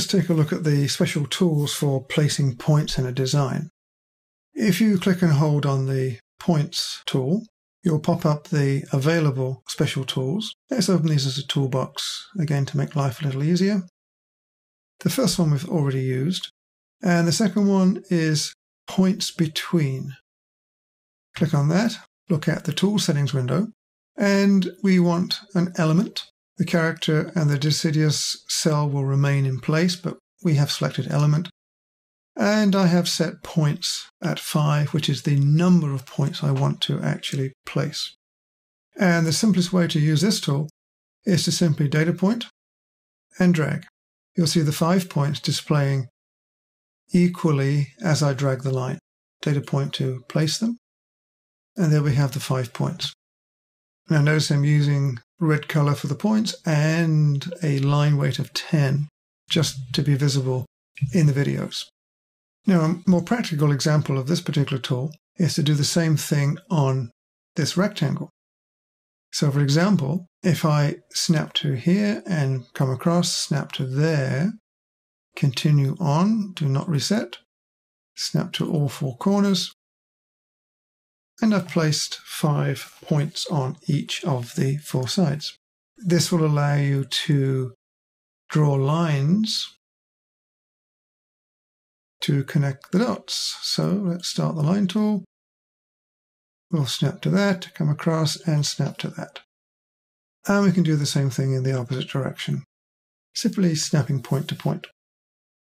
let's take a look at the special tools for placing points in a design. If you click and hold on the Points tool, you'll pop up the available special tools. Let's open these as a toolbox, again to make life a little easier. The first one we've already used, and the second one is Points Between. Click on that, look at the Tool Settings window, and we want an element. The character and the deciduous cell will remain in place, but we have selected element. And I have set points at 5, which is the number of points I want to actually place. And the simplest way to use this tool is to simply data point and drag. You'll see the 5 points displaying equally as I drag the line. Data point to place them. And there we have the 5 points. Now notice I'm using red color for the points and a line weight of 10 just to be visible in the videos. Now, a more practical example of this particular tool is to do the same thing on this rectangle. So for example, if I snap to here and come across, snap to there, continue on, do not reset, snap to all 4 corners, and I've placed 5 points on each of the 4 sides. This will allow you to draw lines to connect the dots. So let's start the line tool. We'll snap to that, come across, and snap to that. And we can do the same thing in the opposite direction, simply snapping point to point.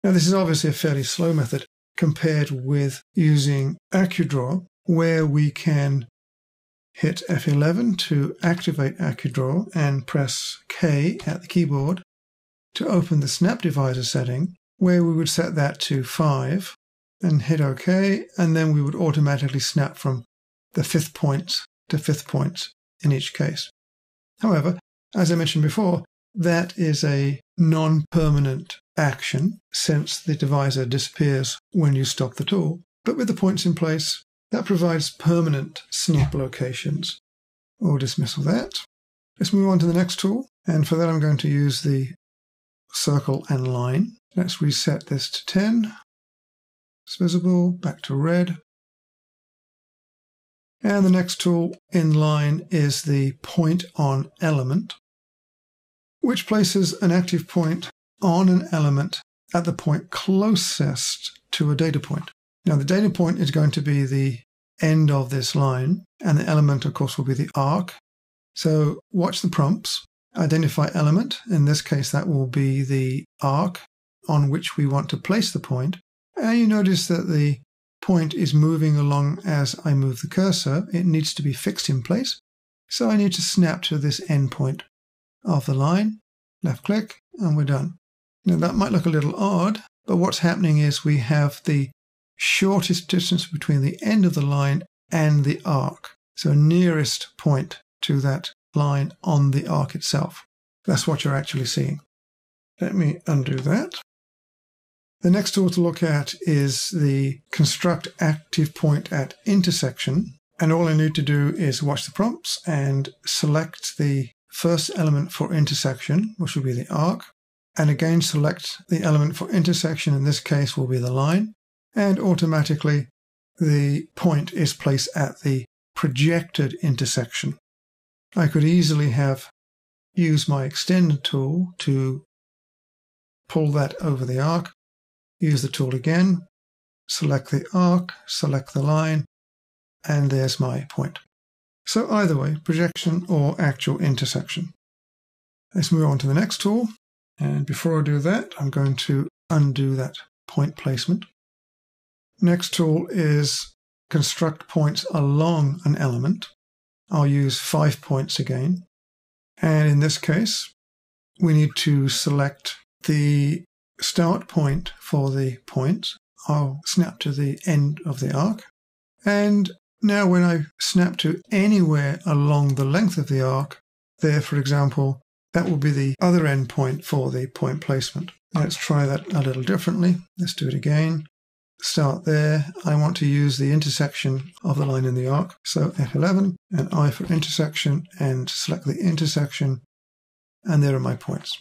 Now this is obviously a fairly slow method compared with using AccuDraw, where we can hit F11 to activate AccuDraw and press K at the keyboard to open the Snap Divisor setting, where we would set that to 5 and hit OK, and then we would automatically snap from the 5th point to 5th point in each case. However, as I mentioned before, that is a non-permanent action since the divisor disappears when you stop the tool. But with the points in place, that provides permanent snap locations. We'll dismiss that. Let's move on to the next tool, and for that I'm going to use the circle and line. Let's reset this to 10. It's visible, back to red. And the next tool in line is the Point On element, which places an active point on an element at the point closest to a data point. Now the data point is going to be the end of this line, and the element of course will be the arc. So watch the prompts, identify element, in this case that will be the arc on which we want to place the point. And you notice that the point is moving along as I move the cursor. It needs to be fixed in place. So I need to snap to this end point of the line, left click, and we're done. Now that might look a little odd, but what's happening is we have the shortest distance between the end of the line and the arc. So nearest point to that line on the arc itself. That's what you're actually seeing. Let me undo that. The next tool to look at is the Construct Active Point at Intersection. And all I need to do is watch the prompts and select the first element for intersection, which will be the arc. And again, select the element for intersection, in this case will be the line. And automatically the point is placed at the projected intersection. I could easily have used my Extend tool to pull that over the arc. Use the tool again, select the arc, select the line, and there's my point. So either way, projection or actual intersection. Let's move on to the next tool. And before I do that, I'm going to undo that point placement. Next tool is Construct Points Along an Element. I'll use 5 points again. And in this case, we need to select the start point for the point. I'll snap to the end of the arc. And now when I snap to anywhere along the length of the arc, there, for example, that will be the other end point for the point placement. Let's try that a little differently. Let's do it again. Start there. I want to use the intersection of the line in the arc. So F11 and I for intersection, and select the intersection. And there are my points.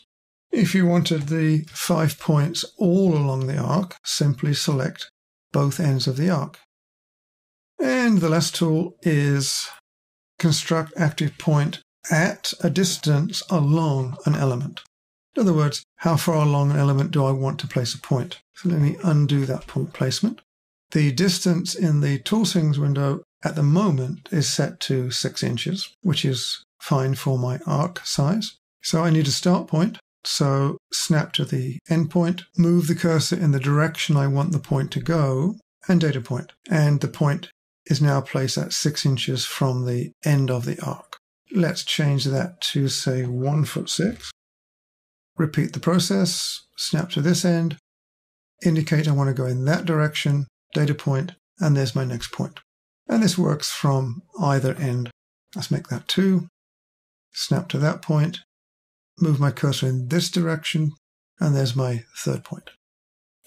If you wanted the 5 points all along the arc, simply select both ends of the arc. And the last tool is construct active point at a distance along an element. In other words, how far along an element do I want to place a point? So let me undo that point placement. The distance in the tool settings window at the moment is set to 6 inches, which is fine for my arc size. So I need a start point. So snap to the end point, move the cursor in the direction I want the point to go, and data point. And the point is now placed at 6 inches from the end of the arc. Let's change that to, say, 1'6". Repeat the process, snap to this end, indicate I want to go in that direction, data point, and there's my next point. And this works from either end. Let's make that 2. Snap to that point, move my cursor in this direction, and there's my third point.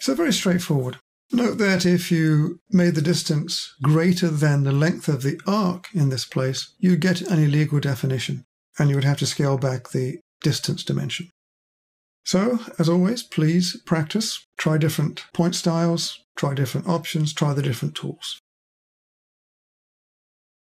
So very straightforward. Note that if you made the distance greater than the length of the arc in this place, you'd get an illegal definition, and you would have to scale back the distance dimension. So, as always, please practice, try different point styles, try different options, try the different tools.